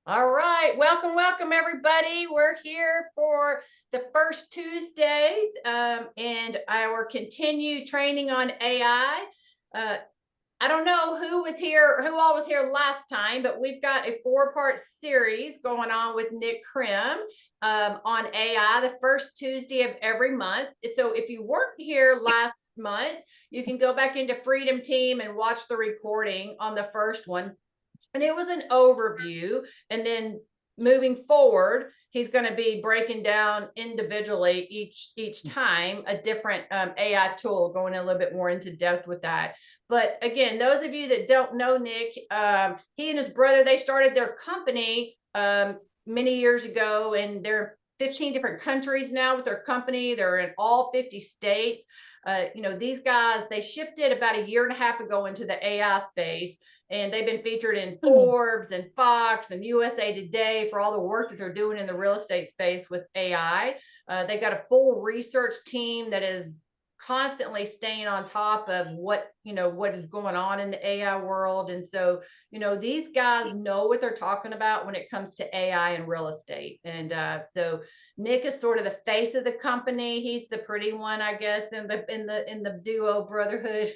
All right. Welcome, welcome, everybody. We're here for the first Tuesday and our continued training on AI. I don't know who all was here last time, but we've got a 4-part series going on with Nick Krem on AI the first Tuesday of every month. So if you weren't here last month, you can go back into Freedom Team and watch the recording on the first one. And it was an overview. And then moving forward, he's going to be breaking down individually each time a different AI tool, going a little bit more into depth with that. But again, those of you that don't know Nick, he and his brother, they started their company many years ago, and they're 15 different countries now with their company. They're in all 50 states. These guys, they shifted about a year and a half ago into the AI space, and they've been featured in Forbes and Fox and USA Today for all the work that they're doing in the real estate space with AI. They've got a full research team that is constantly staying on top of what is going on in the AI world. And so, these guys know what they're talking about when it comes to AI and real estate. And so Nick is sort of the face of the company. He's the pretty one, I guess, in the duo brotherhood.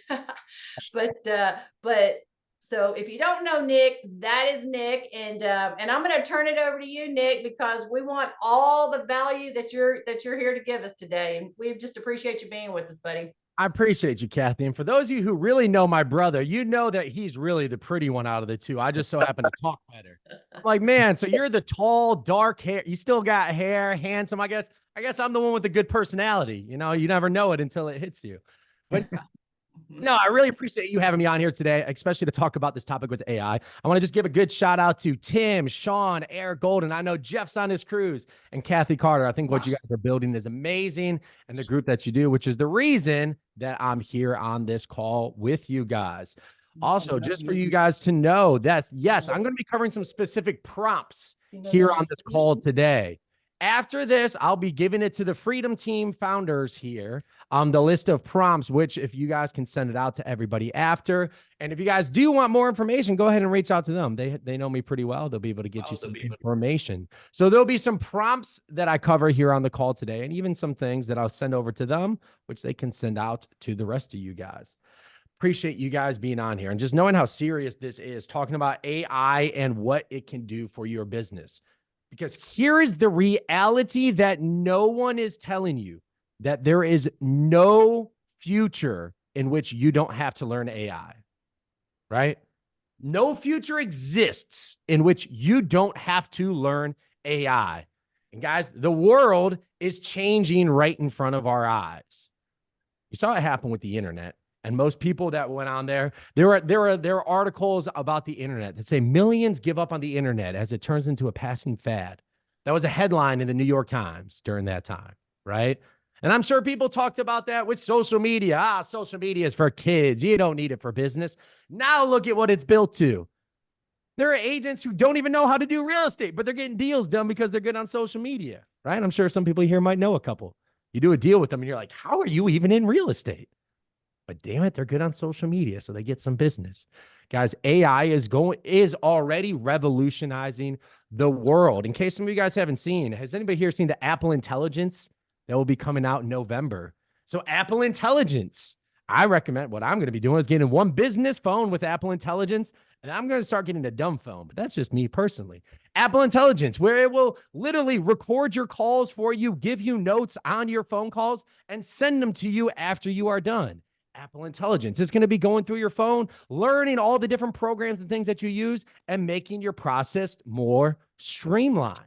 but so if you don't know Nick, that is Nick, and I'm going to turn it over to you, Nick, because we want all the value that you're here to give us today, and we just appreciate you being with us, buddy. I appreciate you, Kathy. And for those of you who really know my brother, you know that he's really the pretty one out of the two. I just so happen to talk better. I'm like, man, so you're the tall, dark hair. You still got hair, handsome. I guess I'm the one with the good personality. You never know it until it hits you. But no, I really appreciate you having me on here today, especially to talk about this topic with AI. I want to just give a good shout out to Tim, Sean, Eric Golden. I know Jeff's on his cruise, and Kathy Carter. I think what you guys are building is amazing, and the group that you do, which is the reason that I'm here on this call with you guys. Also, just for you guys to know that, yes, I'm going to be covering some specific prompts here on this call today. After this, I'll be giving it to the Freedom Team founders here, the list of prompts, which if you guys can send it out to everybody after. And if you guys do want more information, go ahead and reach out to them. They know me pretty well. They'll be able to get you some information. So there'll be some prompts that I cover here on the call today, and even some things that I'll send over to them, which they can send out to the rest of you guys. Appreciate you guys being on here and just knowing how serious this is, talking about AI and what it can do for your business. Because here is the reality that no one is telling you, that there is no future in which you don't have to learn AI, right? No future exists in which you don't have to learn AI. And guys, the world is changing right in front of our eyes. You saw it happen with the internet. And most people that went on there are articles about the internet that say millions give up on the internet as it turns into a passing fad. That was a headline in the New York Times during that time, right? And I'm sure people talked about that with social media. Social media is for kids. You don't need it for business. Now look at what it's built to. There are agents who don't even know how to do real estate, but they're getting deals done because they're good on social media, right? I'm sure some people here might know a couple. You do a deal with them and you're like, how are you even in real estate? But damn it, they're good on social media, so they get some business. Guys, AI is already revolutionizing the world. In case some of you guys haven't seen, has anybody here seen the Apple Intelligence that will be coming out in November? So Apple Intelligence, I recommend what I'm going to be doing is getting one business phone with Apple Intelligence, and I'm going to start getting a dumb phone, but that's just me personally. Apple Intelligence, where it will literally record your calls for you, give you notes on your phone calls, and send them to you after you are done. Apple Intelligence. It's going to be going through your phone, learning all the different programs and things that you use, and making your process more streamlined.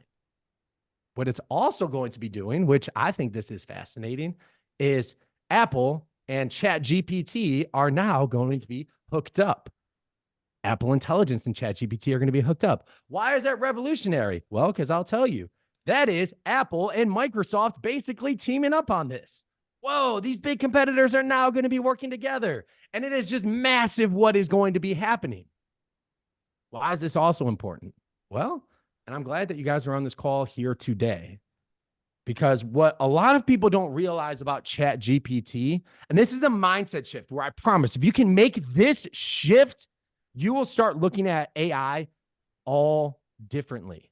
What it's also going to be doing, which I think this is fascinating, is Apple and Chat GPT are now going to be hooked up. Apple Intelligence and Chat GPT are going to be hooked up. Why is that revolutionary? Well, because I'll tell you, that is Apple and Microsoft basically teaming up on this. Whoa, these big competitors are now going to be working together. And it is just massive what is going to be happening. Why is this also important? Well, and I'm glad that you guys are on this call here today, because what a lot of people don't realize about Chat GPT, and this is a mindset shift where I promise if you can make this shift, you will start looking at AI all differently.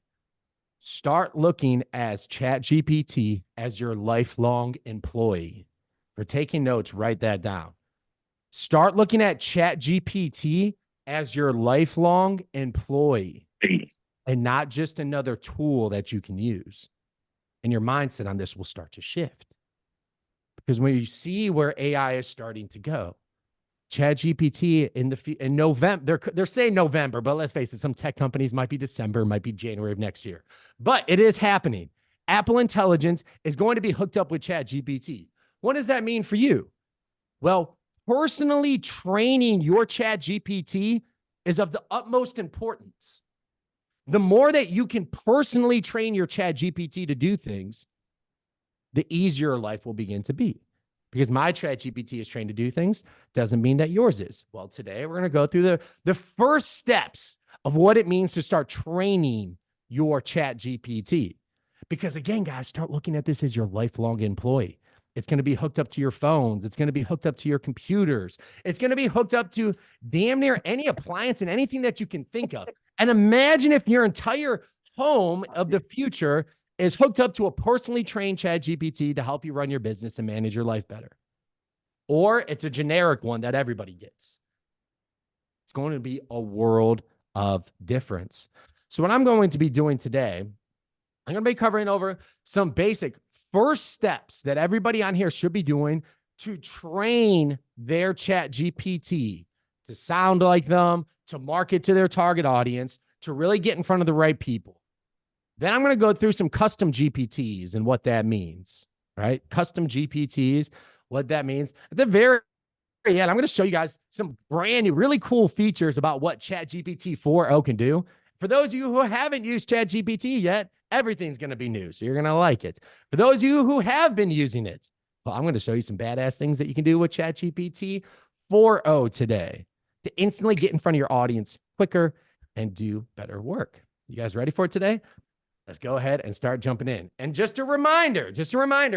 Start looking as Chat GPT as your lifelong employee. For taking notes, write that down. Start looking at Chat GPT as your lifelong employee and not just another tool that you can use. And your mindset on this will start to shift. Because when you see where AI is starting to go, Chat GPT in November, they're saying November, but let's face it, some tech companies might be December, might be January of next year. But it is happening. Apple Intelligence is going to be hooked up with Chat GPT. What does that mean for you? Well, personally training your Chat GPT is of the utmost importance. The more that you can personally train your Chat GPT to do things, the easier life will begin to be. Because my Chat GPT is trained to do things doesn't mean that yours is. Well, today we're going to go through the first steps of what it means to start training your Chat GPT. Because again, guys, start looking at this as your lifelong employee. It's going to be hooked up to your phones. It's going to be hooked up to your computers. It's going to be hooked up to damn near any appliance and anything that you can think of. And imagine if your entire home of the future is hooked up to a personally trained Chat GPT to help you run your business and manage your life better. Or it's a generic one that everybody gets. It's going to be a world of difference. So what I'm going to be doing today, I'm going to be covering over some basic first steps that everybody on here should be doing to train their Chat GPT to sound like them, to market to their target audience, to really get in front of the right people. Then I'm going to go through some custom GPTs and what that means, right? Custom GPTs, what that means. At the very end, I'm going to show you guys some brand new, really cool features about what ChatGPT 4.0 can do. For those of you who haven't used ChatGPT yet, everything's going to be new, so you're going to like it. For those of you who have been using it, well, I'm going to show you some badass things that you can do with ChatGPT 4.0 today to instantly get in front of your audience quicker and do better work. You guys ready for it today? Let's go ahead and start jumping in. And just a reminder,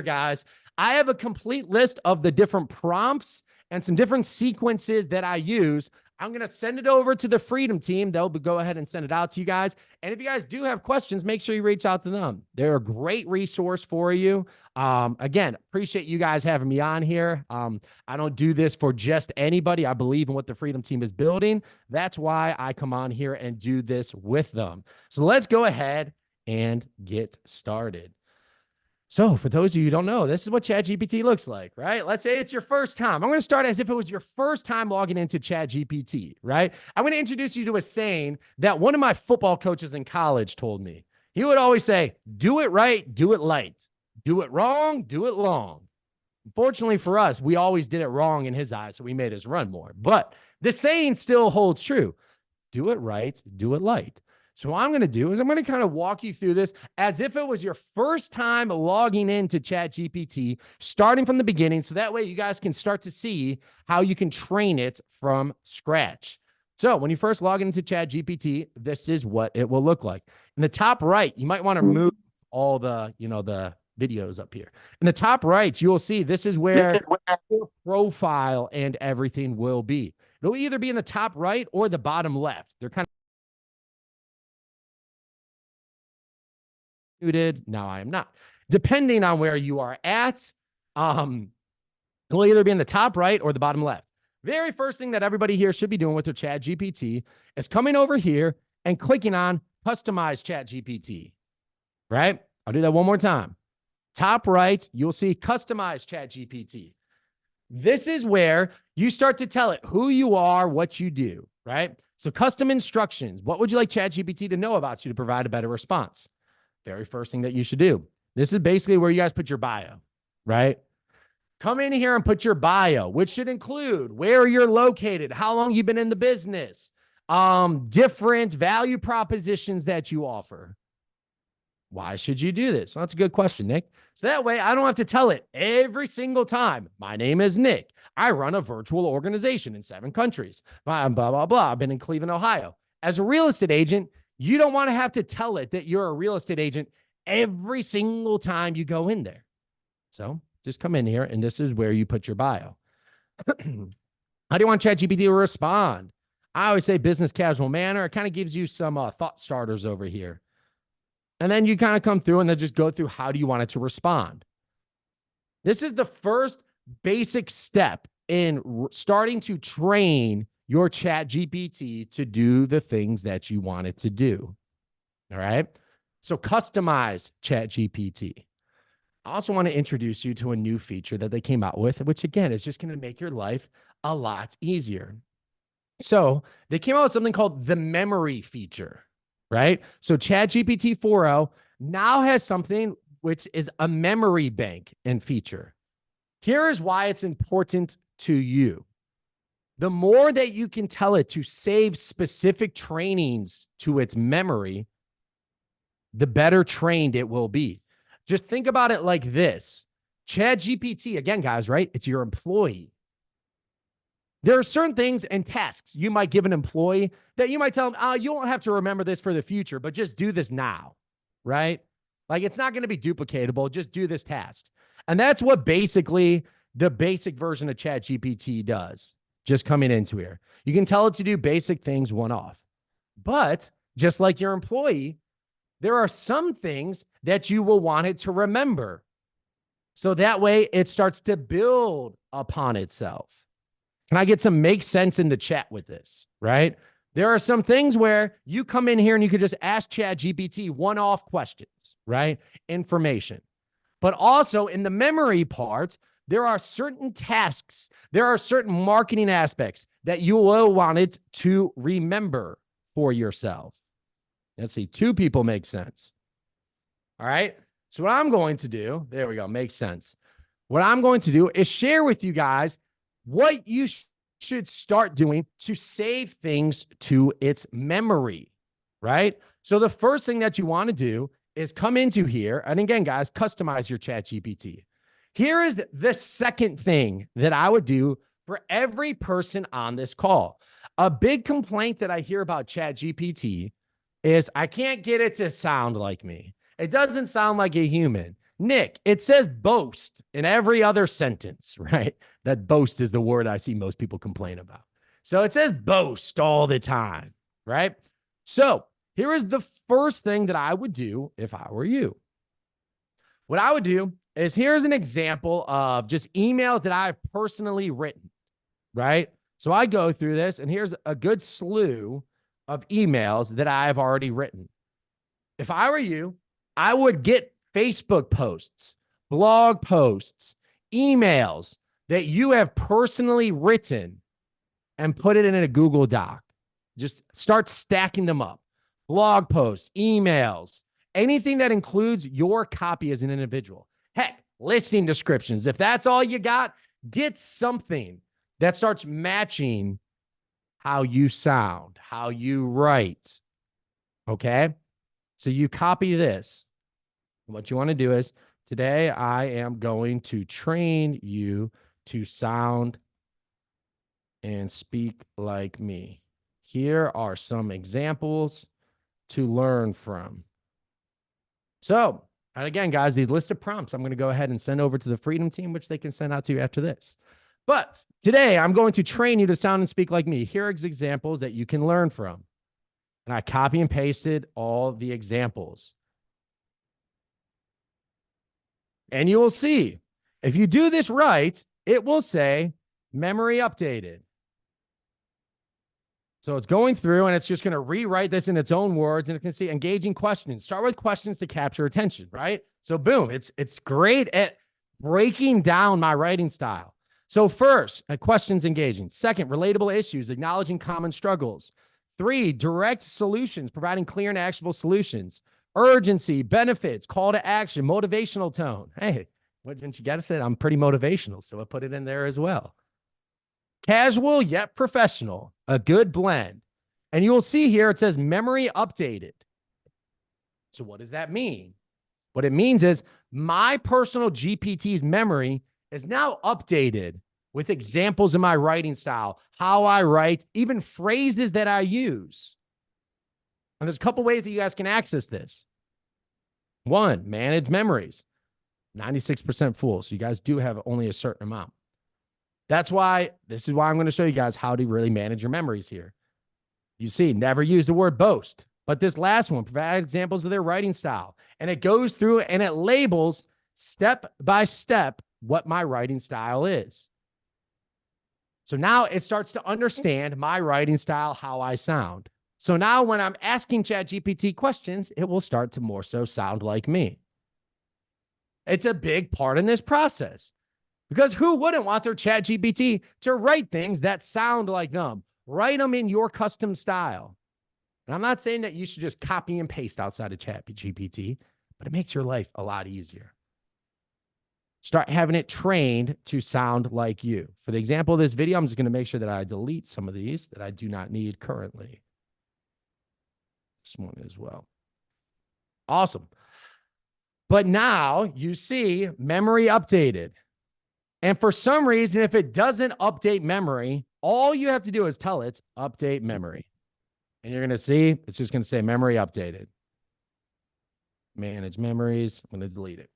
guys, I have a complete list of the different prompts and some different sequences that I use. I'm going to send it over to the Freedom team. They'll go ahead and send it out to you guys. And if you guys do have questions, make sure you reach out to them. They're a great resource for you. Again, appreciate you guys having me on here. I don't do this for just anybody. I believe in what the Freedom team is building. That's why I come on here and do this with them. So let's go ahead and get started. So for those of you who don't know, this is what ChatGPT looks like, right? Let's say it's your first time. I'm going to start as if it was your first time logging into ChatGPT, right? I'm going to introduce you to a saying that one of my football coaches in college told me. He would always say, do it right, do it light. Do it wrong, do it long. Unfortunately for us, we always did it wrong in his eyes, so we made us run more. But the saying still holds true. Do it right, do it light. So what I'm going to do is I'm going to kind of walk you through this as if it was your first time logging into ChatGPT, starting from the beginning. So that way you guys can start to see how you can train it from scratch. So when you first log into ChatGPT, this is what it will look like. In the top right, you might want to move all the, the videos up here. In the top right, you will see this is where your profile and everything will be. It'll either be in the top right or the bottom left. They're kind of muted. Now I am not. Depending on where you are at, it will either be in the top right or the bottom left. Very first thing that everybody here should be doing with their Chat GPT is coming over here and clicking on Customize Chat GPT, right? I'll do that one more time. Top right, you'll see Customize Chat GPT. This is where you start to tell it who you are, what you do, right? So custom instructions. What would you like Chat GPT to know about you to provide a better response? Very first thing that you should do. This is basically where you guys put your bio, right? Come in here and put your bio, which should include where you're located, how long you've been in the business, different value propositions that you offer. Why should you do this? Well, that's a good question, Nick. So that way I don't have to tell it every single time. My name is Nick. I run a virtual organization in 7 countries. Blah, blah, blah. I've been in Cleveland, Ohio. As a real estate agent, you don't want to have to tell it that you're a real estate agent every single time you go in there. So just come in here, and this is where you put your bio. How do you want ChatGPT to respond? I always say business casual manner. It kind of gives you some thought starters over here. And then you kind of come through and then just go through how do you want it to respond. This is the first basic step in starting to train your Chat GPT to do the things that you want it to do. All right. So customize Chat GPT. I also want to introduce you to a new feature that they came out with, which again is just going to make your life a lot easier. So they came out with something called the memory feature, right? So ChatGPT 4.0 now has something which is a memory bank and feature. Here is why it's important to you. The more that you can tell it to save specific trainings to its memory, the better trained it will be. Just think about it like this. ChatGPT, again, guys, right? It's your employee. There are certain things and tasks you might give an employee that you might tell them, oh, you won't have to remember this for the future, but just do this now, right? Like it's not going to be duplicatable. Just do this task. And that's what basically the basic version of ChatGPT does, just coming into here. You can tell it to do basic things one off. But just like your employee, there are some things that you will want it to remember. So that way it starts to build upon itself. Can I get some make sense in the chat with this, right? There are some things where you come in here and you could just ask ChatGPT one-off questions, right? Information. But also in the memory part, there are certain tasks, there are certain marketing aspects that you will want it to remember for yourself. Let's see, 2 people make sense. All right. So what I'm going to do, there we go, makes sense. What I'm going to do is share with you guys what you should start doing to save things to its memory, right? So the first thing that you want to do is come into here. And again, guys, customize your Chat GPT. Here is the second thing that I would do for every person on this call. A big complaint that I hear about Chat GPT is I can't get it to sound like me. It doesn't sound like a human. Nick, it says boast in every other sentence, right? That boast is the word I see most people complain about. So it says boast all the time, right? So here is the first thing that I would do if I were you. What I would do is here's an example of just emails that I've personally written, right? So I go through this and here's a good slew of emails that I've already written. If I were you, I would get Facebook posts, blog posts, emails that you have personally written and put it in a Google Doc. Just start stacking them up. Blog posts, emails, anything that includes your copy as an individual. Heck, listing descriptions. If that's all you got, get something that starts matching how you sound, how you write. Okay? So you copy this. What you want to do is today I am going to train you to sound and speak like me. Here are some examples to learn from. So, and again, guys, these list of prompts I'm going to go ahead and send over to the Freedom team, which they can send out to you after this. But today I'm going to train you to sound and speak like me. Here are examples that you can learn from. And I copy and pasted all the examples. And you will see, if you do this right, it will say memory updated. So it's going through and it's just going to rewrite this in its own words, and it can see engaging questions. Start with questions to capture attention, right? So boom, it's great at breaking down my writing style. So first, questions engaging. Second, relatable issues, acknowledging common struggles. 3, direct solutions, providing clear and actionable solutions. Urgency, benefits, call to action, motivational tone. Hey, what didn't you got to say? I'm pretty motivational, so I put it in there as well. Casual yet professional, a good blend. And you will see here it says memory updated. So what does that mean? What it means is my personal GPT's memory is now updated with examples of my writing style, how I write, even phrases that I use. And there's a couple ways that you guys can access this. 1, manage memories. 96% full. So you guys do have only a certain amount. This is why I'm going to show you guys how to really manage your memories here. You see, never use the word boast. But this last one, provide examples of their writing style. And it goes through and it labels step by step what my writing style is. So now it starts to understand my writing style, how I sound. So now when I'm asking ChatGPT questions, it will start to more so sound like me. It's a big part in this process because who wouldn't want their ChatGPT to write things that sound like them? Write them in your custom style. And I'm not saying that you should just copy and paste outside of Chat GPT, but it makes your life a lot easier. Start having it trained to sound like you. For the example of this video, I'm just going to make sure that I delete some of these that I do not need currently. This one as well. Awesome. But now you see memory updated. And for some reason, if it doesn't update memory, all you have to do is tell it update memory. And you're going to see, it's just going to say memory updated. Manage memories. I'm going to delete it.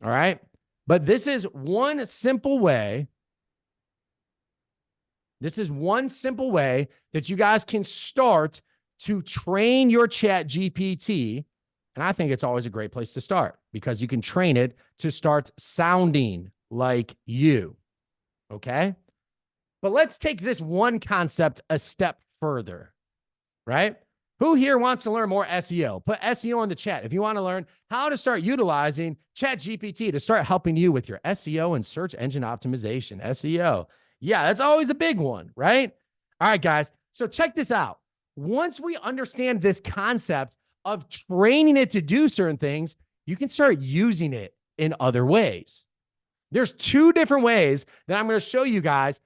All right. But this is one simple way. This is one simple way that you guys can start to train your Chat GPT. And I think it's always a great place to start because you can train it to start sounding like you. Okay. But let's take this one concept a step further, right? Who here wants to learn more SEO? Put SEO in the chat if you want to learn how to start utilizing Chat GPT to start helping you with your SEO and search engine optimization. SEO. Yeah, that's always a big one, right? All right, guys. So check this out. Once we understand this concept of training it to do certain things, you can start using it in other ways. There's two different ways that I'm going to show you guys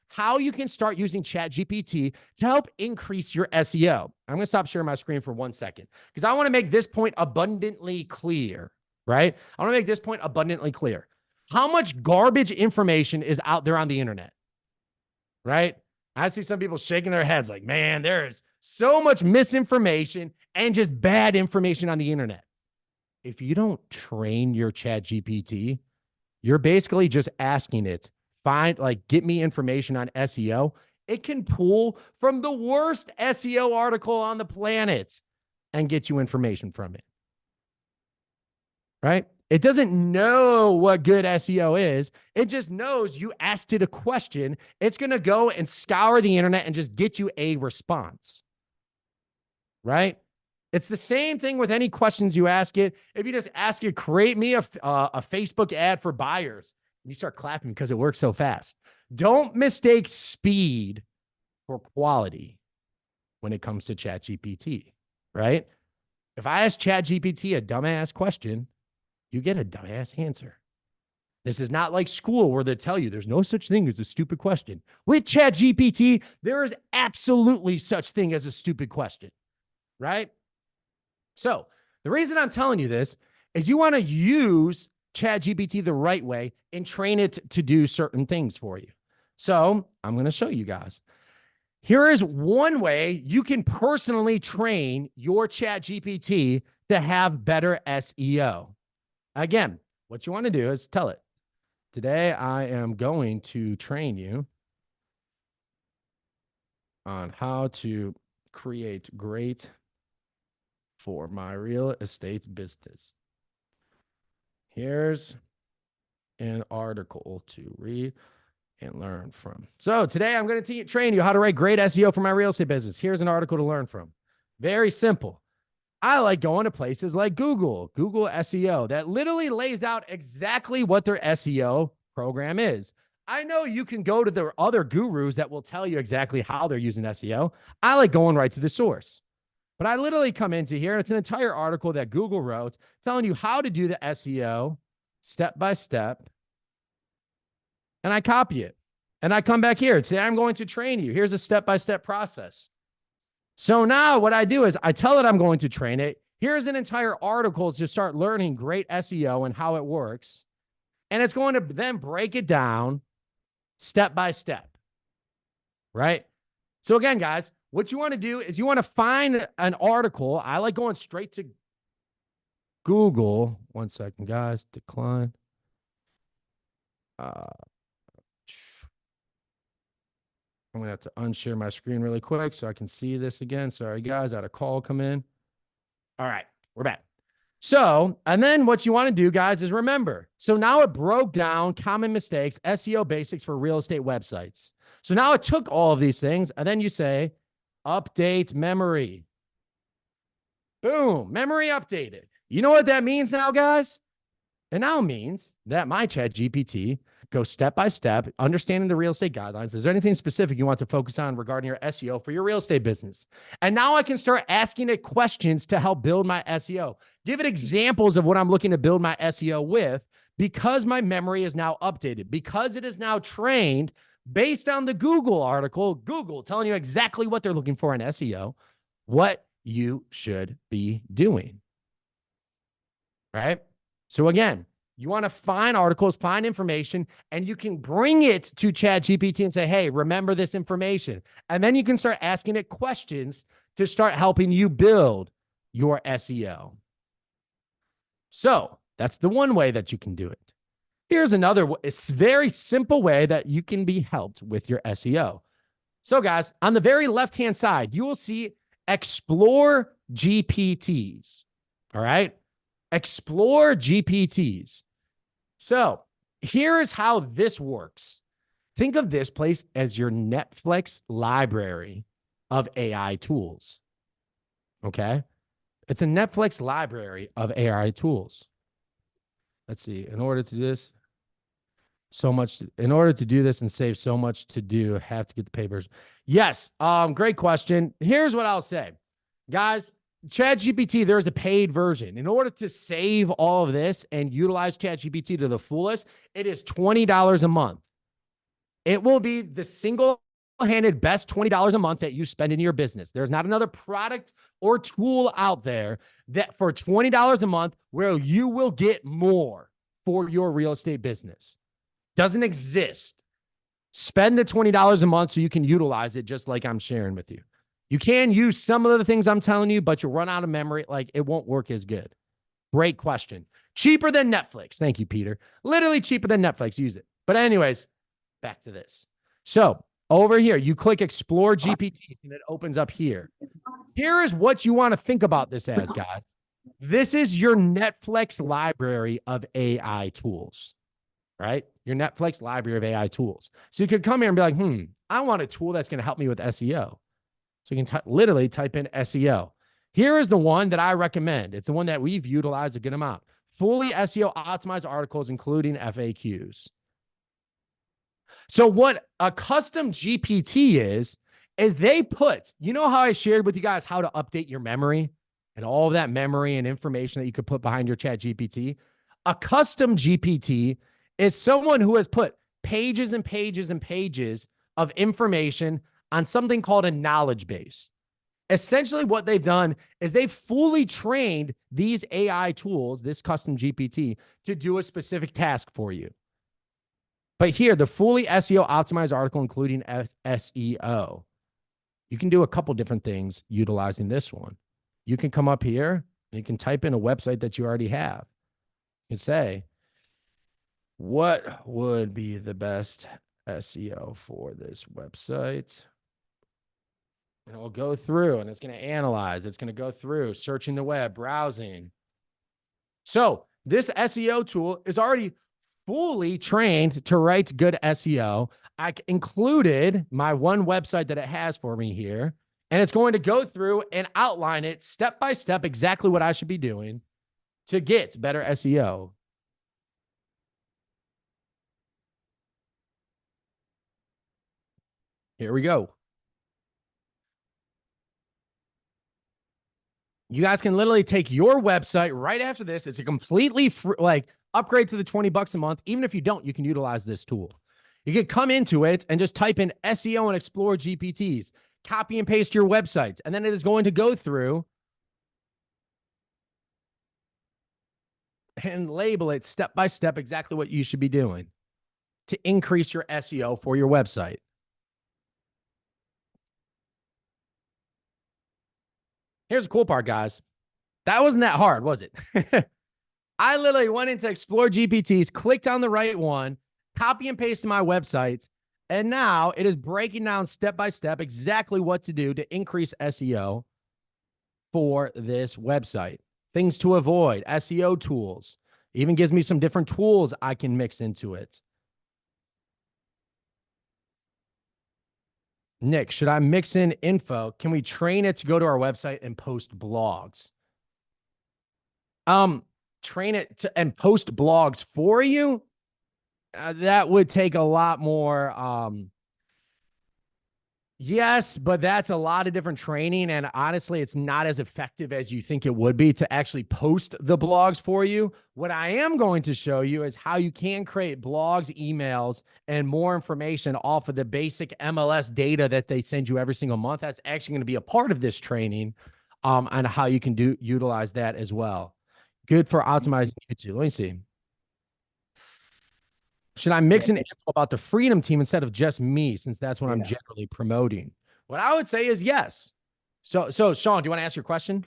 how you can start using Chat GPT to help increase your SEO. I'm going to stop sharing my screen for 1 second because I want to make this point abundantly clear, right? I want to make this point abundantly clear. How much garbage information is out there on the internet, right? I see some people shaking their heads like, man, there is so much misinformation and just bad information on the internet. If you don't train your Chat GPT, you're basically just asking it, get me information on SEO. It can pull from the worst SEO article on the planet and get you information from it. Right? It doesn't know what good SEO is. It just knows you asked it a question. It's going to go and scour the internet and just get you a response. Right? It's the same thing with any questions you ask it. If you just ask it, create me a Facebook ad for buyers, you start clapping because it works so fast. Don't mistake speed for quality when it comes to ChatGPT, right? If I ask ChatGPT a dumbass question, you get a dumbass answer. This is not like school where they tell you there's no such thing as a stupid question. With ChatGPT, there is absolutely such thing as a stupid question, right? So the reason I'm telling you this is you want to use ChatGPT the right way and train it to do certain things for you. So I'm going to show you guys. Here is one way you can personally train your ChatGPT to have better SEO. Again, what you want to do is tell it, today I am going to train you on how to create great for my real estate business. Here's an article to read and learn from. So today I'm going to train you how to write great SEO for my real estate business. Here's an article to learn from. Very simple. I like going to places like Google SEO that literally lays out exactly what their SEO program is. I know you can go to the other gurus that will tell you exactly how they're using SEO. I like going right to the source. But I literally come into here, and it's an entire article that Google wrote telling you how to do the SEO step by step. And I copy it. And I come back here. Today I'm going to train you. Here's a step-by-step process. So now what I do is I tell it I'm going to train it. Here's an entire article to start learning great SEO and how it works. And it's going to then break it down step by step. Right? So again, guys, what you want to do is you want to find an article. I like going straight to Google. 1 second, guys. Decline. I'm going to have to unshare my screen really quick so I can see this again. Sorry, guys. I had a call come in. All right, we're back. So, and then what you want to do, guys, is remember. So now it broke down common mistakes, SEO basics for real estate websites. So now it took all of these things, and then you say, update memory. Boom, memory updated. You know what that means now, guys? It now means that my Chat GPT goes step by step, understanding the real estate guidelines. Is there anything specific you want to focus on regarding your SEO for your real estate business? And now I can start asking it questions to help build my SEO. Give it examples of what I'm looking to build my SEO with, because my memory is now updated, because it is now trained based on the Google article, Google telling you exactly what they're looking for in SEO, what you should be doing. Right? So again, you want to find articles, find information, and you can bring it to Chat GPT and say, hey, remember this information. And then you can start asking it questions to start helping you build your SEO. So that's the one way that you can do it. Here's another, it's very simple way that you can be helped with your SEO. So guys, on the very left-hand side, you will see Explore GPTs. All right. Explore GPTs. So here is how this works. Think of this place as your Netflix library of AI tools. Okay. It's a Netflix library of AI tools. Let's see. In order to do this, in order to do this and save so much to do, have to get the papers. Yes. Great question. Here's what I'll say, guys. ChatGPT, there's a paid version. In order to save all of this and utilize ChatGPT to the fullest, it is $20 a month. It will be the single-handed best $20 a month that you spend in your business. There's not another product or tool out there that for $20 a month where you will get more for your real estate business. Doesn't exist. Spend the $20 a month so you can utilize it just like I'm sharing with you. You can use some of the things I'm telling you, but you'll run out of memory. Like, it won't work as good. Great question. Cheaper than Netflix. Thank you, Peter. Literally cheaper than Netflix. Use it. But anyways, back to this. So over here, you click Explore GPT and it opens up here. Here is what you want to think about this as, guys. This is your Netflix library of AI tools, right? Your Netflix library of AI tools. So you could come here and be like, I want a tool that's going to help me with SEO. So you can literally type in SEO. Here is the one that I recommend. It's the one that we've utilized a good amount. Fully SEO optimized articles, including FAQs. So what a custom GPT is they put, you know how I shared with you guys how to update your memory and all of that memory and information that you could put behind your Chat GPT? A custom GPT is someone who has put pages and pages and pages of information on something called a knowledge base. Essentially, what they've done is they've fully trained these AI tools, this custom GPT, to do a specific task for you. But here, the fully SEO optimized article, including SEO. You can do a couple different things utilizing this one. You can come up here and you can type in a website that you already have. You can say, what would be the best SEO for this website? And it'll go through and it's going to analyze. It's going to go through searching the web, browsing. So this SEO tool is already fully trained to write good SEO. I included my one website that it has for me here, and it's going to go through and outline it step by step exactly what I should be doing to get better SEO. Here we go. You guys can literally take your website right after this. It's a completely free, upgrade to the $20 a month. Even if you don't, you can utilize this tool. You can come into it and just type in SEO and Explore GPTs, copy and paste your websites, and then it is going to go through and label it step by step exactly what you should be doing to increase your SEO for your website. Here's the cool part, guys. That wasn't that hard, was it? I literally went into Explore GPTs, clicked on the right one, copy and pasted my website, And now it is breaking down step by step exactly what to do to increase SEO for this website. Things to avoid, SEO tools. Even gives me some different tools I can mix into it. Nick, should I mix in info? Can we train it to go to our website and post blogs? Train it to and post blogs for you? That would take a lot more yes, but that's a lot of different training. And honestly, it's not as effective as you think it would be to actually post the blogs for you. What I am going to show you is how you can create blogs, emails, and more information off of the basic MLS data that they send you every single month. That's actually going to be a part of this training on how you can utilize that as well. Good for optimizing YouTube. Let me see. Should I mix an info about the Freedom Team instead of just me, since that's what I'm generally promoting? What I would say is yes. So Sean, do you want to ask your question?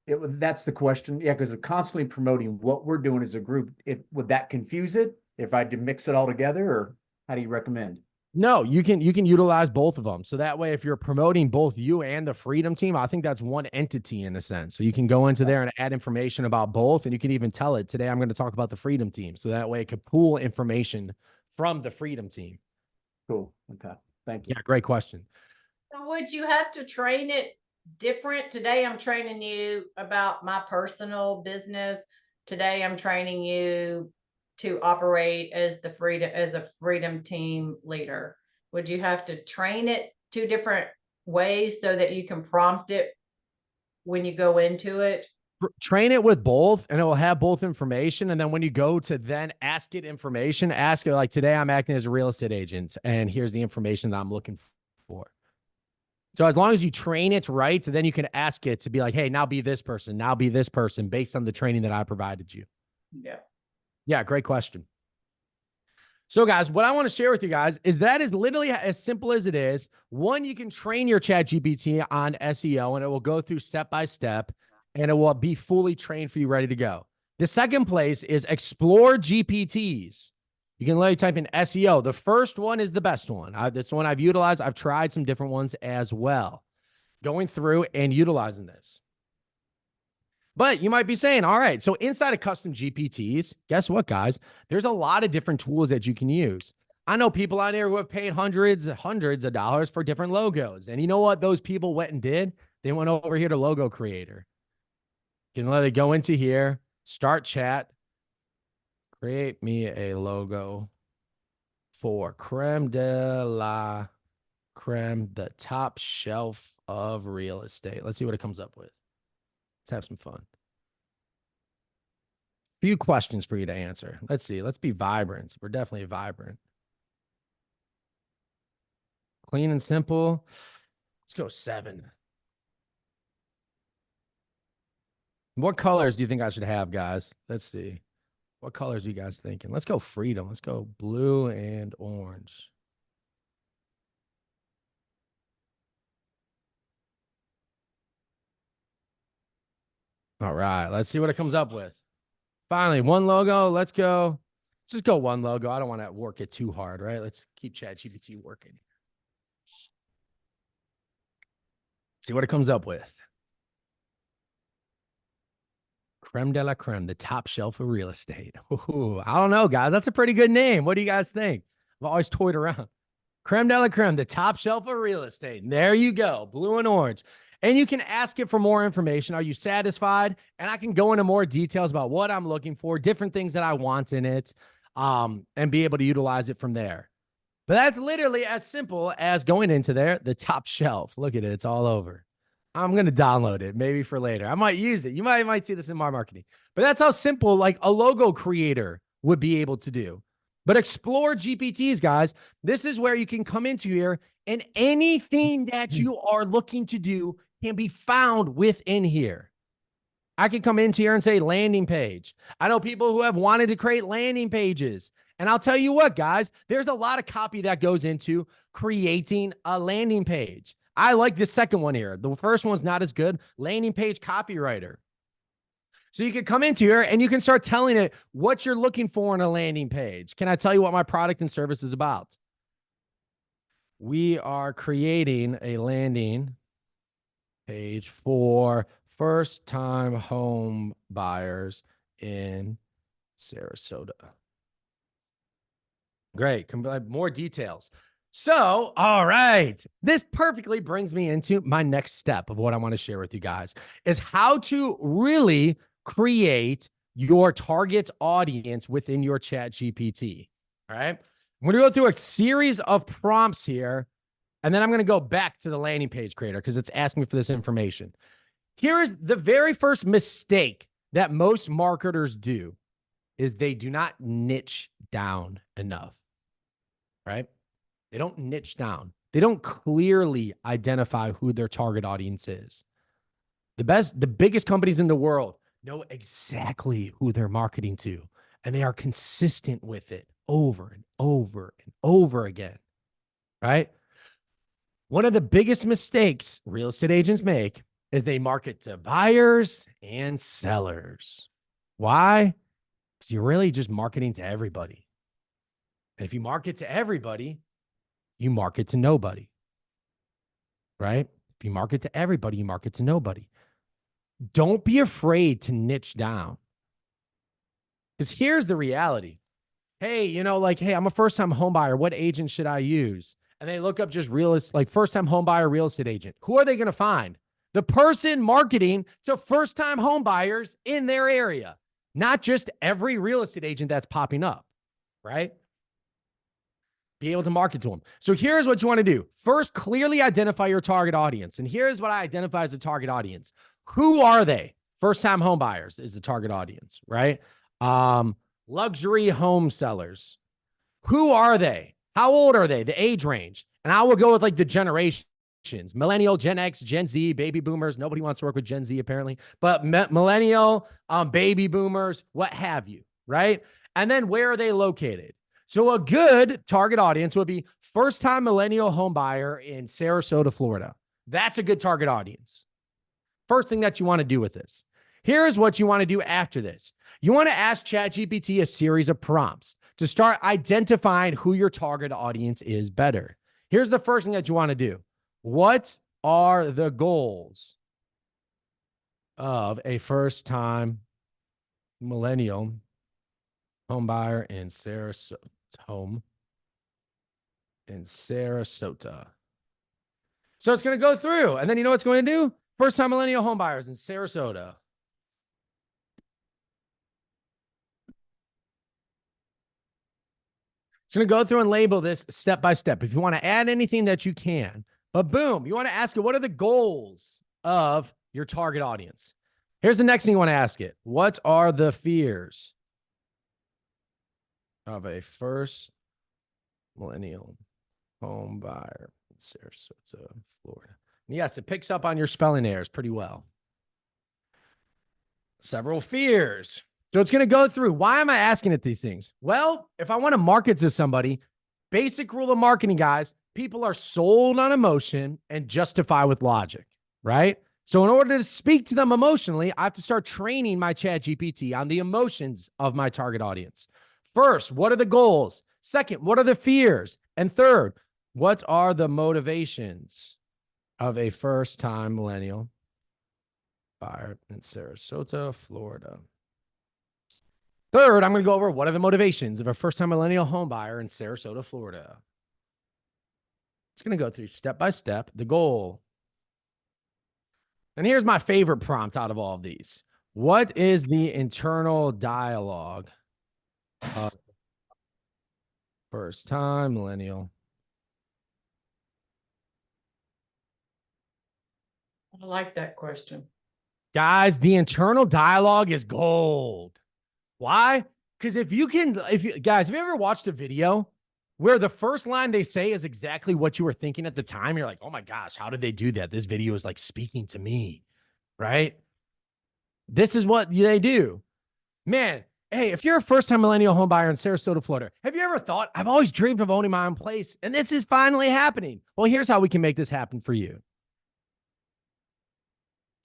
That's the question. Yeah, because constantly promoting what we're doing as a group, would that confuse it if I had to mix it all together, or how do you recommend? No, you can utilize both of them. So that way, if you're promoting both you and the Freedom Team, I think that's one entity in a sense. So you can go into there and add information about both, and you can even tell it, today I'm going to talk about the Freedom Team. So that way it could pull information from the Freedom Team. Cool. Okay. Thank you. Yeah, great question. So would you have to train it different? Today I'm training you about my personal business. Today I'm training you to operate as a Freedom Team leader. Would you have to train it two different ways so that you can prompt it when you go into it? Train it with both, and it will have both information. And then when you go to then ask it information, ask it like, today I'm acting as a real estate agent, and here's the information that I'm looking for. So as long as you train it right, then you can ask it to be like, hey, now be this person, now be this person, based on the training that I provided you. Yeah. Yeah, great question. So guys, what I want to share with you guys is that is literally as simple as it is. One, you can train your Chat GPT on SEO, and it will go through step by step, and it will be fully trained for you, ready to go. The second place is explore GPTs. You can literally type in SEO. The first one is the best one. That's the one I've utilized. I've tried some different ones as well, going through and utilizing this. But you might be saying, all right, so inside of custom GPTs, guess what, guys? There's a lot of different tools that you can use. I know people out there who have paid hundreds of dollars for different logos. And you know what those people went and did? They went over here to Logo Creator. You can let it go into here, start chat, create me a logo for Creme de la Creme, the top shelf of real estate. Let's see what it comes up with. Let's have some fun. Few questions for you to answer. Let's see. Let's be vibrant. We're definitely vibrant. Clean and simple. Let's go 7. What colors do you think I should have, guys? Let's see. What colors are you guys thinking? Let's go freedom. Let's go blue and orange. All right, let's see what it comes up with. Finally, one logo. Let's go. Let's just go one logo. I don't want to work it too hard, right? Let's keep ChatGPT working. See what it comes up with. Creme de la Creme, the top shelf of real estate. Ooh, I don't know, guys. That's a pretty good name. What do you guys think? I've always toyed around. Creme de la Creme, the top shelf of real estate. And there you go, blue and orange. And you can ask it for more information. Are you satisfied? And I can go into more details about what I'm looking for, different things that I want in it, and be able to utilize it from there. But that's literally as simple as going into there, the top shelf. Look at it. It's all over. I'm going to download it maybe for later. I might use it. You might see this in my marketing. But that's how simple like a logo creator would be able to do. But explore GPTs, guys. This is where you can come into here, and anything that you are looking to do can be found within here. I can come into here and say landing page. I know people who have wanted to create landing pages. And I'll tell you what, guys, there's a lot of copy that goes into creating a landing page. I like the second one here. The first one's not as good. Landing page copywriter. So you can come into here and you can start telling it what you're looking for in a landing page. Can I tell you what my product and service is about? we are creating a landing page for first-time home buyers in Sarasota. Great. More details. So, all right. This perfectly brings me into my next step of what I want to share with you guys is how to really create your target audience within your Chat GPT. All right. I'm going to go through a series of prompts here, and then I'm going to go back to the landing page creator because it's asking me for this information. Here is the very first mistake that most marketers do is they do not niche down enough, right? They don't niche down. They don't clearly identify who their target audience is. The biggest companies in the world know exactly who they're marketing to, and they are consistent with it over and over and over again, right? One of the biggest mistakes real estate agents make is they market to buyers and sellers. Why? Because you're really just marketing to everybody. And if you market to everybody, you market to nobody, right? If you market to everybody, you market to nobody. Don't be afraid to niche down. Because here's the reality. Hey, hey, I'm a first-time home buyer. What agent should I use? And they look up just first-time home buyer real estate agent. Who are they going to find? The person marketing to first-time home buyers in their area, not just every real estate agent that's popping up, right? Be able to market to them. So here's what you want to do. First, clearly identify your target audience. And here's what I identify as a target audience. Who are they? First-time home buyers is the target audience, right? Luxury home sellers. Who are they? How old are they? The age range. And I will go with the generations. Millennial, Gen X, Gen Z, baby boomers. Nobody wants to work with Gen Z apparently. But millennial, baby boomers, what have you, right? And then where are they located? So a good target audience would be first-time millennial home buyer in Sarasota, Florida. That's a good target audience. First thing that you want to do with this. Here's what you want to do after this. You want to ask ChatGPT a series of prompts to start identifying who your target audience is better. Here's the first thing that you want to do. What are the goals of a first-time millennial home buyer in Sarasota? So it's going to go through, and then you know what it's going to do? First-time millennial home buyers in Sarasota. It's going to go through and label this step by step. If you want to add anything that you can, but boom, you want to ask it, what are the goals of your target audience? Here's the next thing you want to ask it. What are the fears of a first millennial home buyer in Sarasota, Florida? And yes, it picks up on your spelling errors pretty well. Several fears. So it's going to go through. Why am I asking it these things? Well, if I want to market to somebody, basic rule of marketing, guys, people are sold on emotion and justify with logic, right? So in order to speak to them emotionally, I have to start training my Chat GPT on the emotions of my target audience. First, what are the goals? Second, what are the fears? And third, what are the motivations of a first-time millennial buyer in Sarasota, Florida? Third, I'm going to go over what are the motivations of a first-time millennial home buyer in Sarasota, Florida. It's going to go through step by step, the goal. And here's my favorite prompt out of all of these. What is the internal dialogue of first-time millennial? I like that question. Guys, the internal dialogue is gold. Why? Because guys, have you ever watched a video where the first line they say is exactly what you were thinking at the time? You're like, oh my gosh, how did they do that? This video is like speaking to me, right? This is what they do. Man, hey, if you're a first-time millennial home buyer in Sarasota, Florida, have you ever thought, I've always dreamed of owning my own place, and this is finally happening? Well, here's how we can make this happen for you.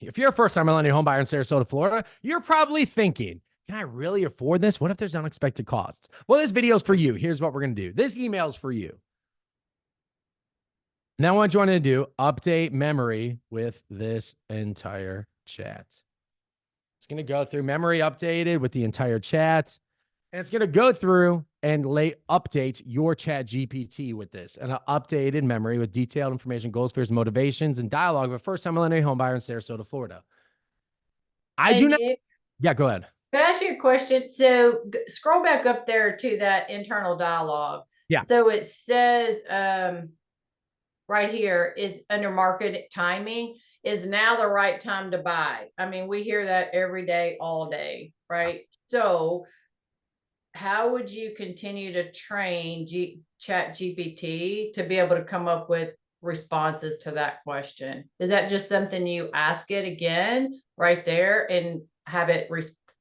If you're a first-time millennial home buyer in Sarasota, Florida, you're probably thinking, can I really afford this? What if there's unexpected costs? Well, this video is for you. Here's what we're going to do. This email is for you. Now what you want to do, update memory with this entire chat. It's going to go through memory updated with the entire chat. And it's going to go through and update your Chat GPT with this. And an updated memory with detailed information, goals, fears, motivations, and dialogue of a first-time millennial home buyer in Sarasota, Florida. Yeah, go ahead. Can I ask you a question? So scroll back up there to that internal dialogue. Yeah. So it says right here is under market timing, is now the right time to buy. I mean, we hear that every day, all day, right? So how would you continue to train Chat GPT to be able to come up with responses to that question? Is that just something you ask it again right there and have it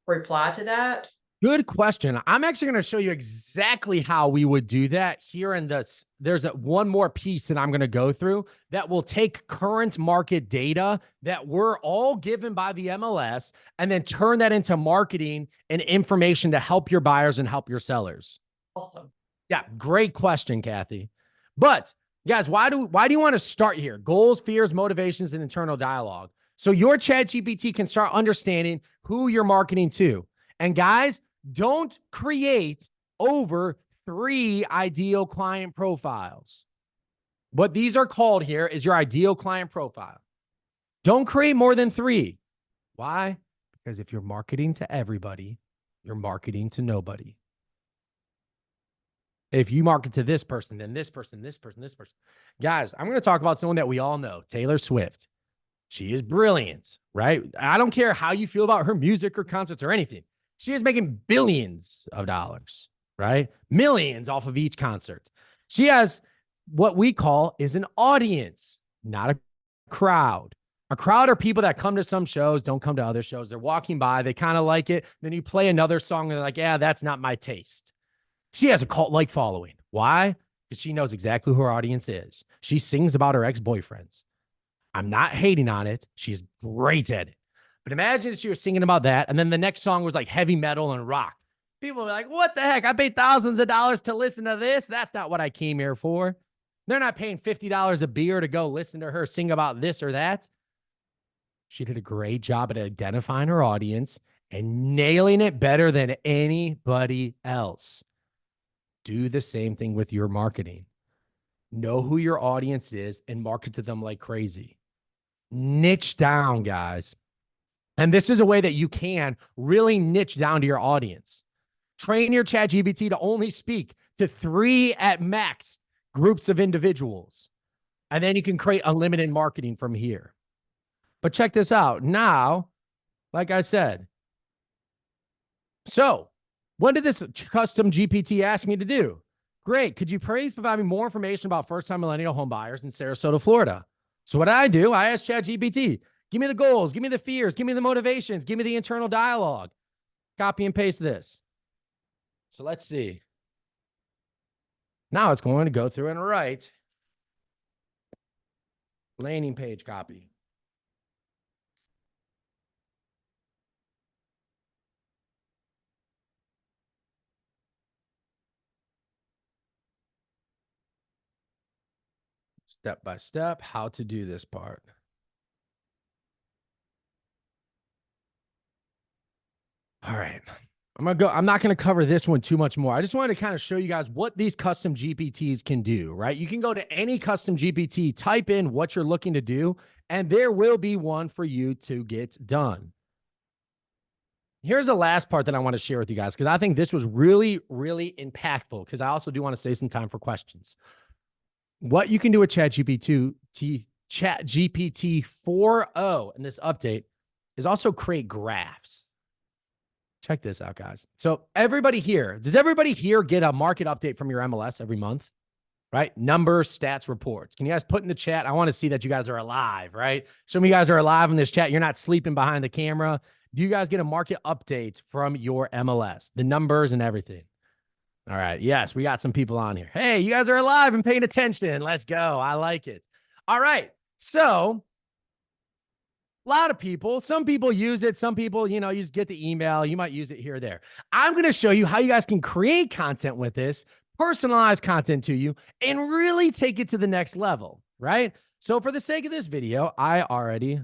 reply to that? Good question. I'm actually going to show you exactly how we would do that here in this. There's one more piece that I'm going to go through that will take current market data that we're all given by the MLS and then turn that into marketing and information to help your buyers and help your sellers. Awesome. Yeah, great question, Kathy. But guys, why do you want to start here? Goals, fears, motivations, and internal dialogue. So your Chat GPT can start understanding who you're marketing to. And guys, don't create over 3 ideal client profiles. What these are called here is your ideal client profile. Don't create more than 3. Why? Because if you're marketing to everybody, you're marketing to nobody. If you market to this person, then this person, this person, this person. Guys, I'm going to talk about someone that we all know, Taylor Swift. She is brilliant, right? I don't care how you feel about her music or concerts or anything. She is making billions of dollars, right? Millions off of each concert. She has what we call is an audience, not a crowd. A crowd are people that come to some shows, don't come to other shows. They're walking by, they kind of like it. Then you play another song and they're like, yeah, that's not my taste. She has a cult-like following. Why? Because she knows exactly who her audience is. She sings about her ex-boyfriends. I'm not hating on it. She's great at it. But imagine if she was singing about that, and then the next song was like heavy metal and rock. People were like, what the heck? I paid thousands of dollars to listen to this. That's not what I came here for. They're not paying $50 a beer to go listen to her sing about this or that. She did a great job at identifying her audience and nailing it better than anybody else. Do the same thing with your marketing. Know who your audience is and market to them like crazy. Niche down, guys. And this is a way that you can really niche down to your audience. Train your Chat GPT to only speak to 3 at max groups of individuals. And then you can create unlimited marketing from here. But check this out. Now, like I said, so what did this custom GPT ask me to do? Great. Could you please provide me more information about first-time millennial home buyers in Sarasota, Florida? So what did I do? I asked ChatGPT, give me the goals, give me the fears, give me the motivations, give me the internal dialogue. Copy and paste this. So let's see. Now it's going to go through and write landing page copy. Step by step, how to do this part. All right. I'm not going to cover this one too much more. I just wanted to kind of show you guys what these custom GPTs can do, right? You can go to any custom GPT, type in what you're looking to do, and there will be one for you to get done. Here's the last part that I want to share with you guys, because I think this was really, really impactful, because I also do want to save some time for questions. What you can do with ChatGPT 4.0 in this update is also create graphs. Check this out, guys. So everybody here, does everybody here get a market update from your MLS every month? Right? Numbers, stats, reports. Can you guys put in the chat? I want to see that you guys are alive, right? Some of you guys are alive in this chat. You're not sleeping behind the camera. Do you guys get a market update from your MLS? The numbers and everything. All right. Yes, we got some people on here. Hey, you guys are alive and paying attention. Let's go. I like it. All right. So a lot of people, some people use it. Some people, you just get the email. You might use it here or there. I'm going to show you how you guys can create content with this, personalize content to you, and really take it to the next level. right? So for the sake of this video, I already,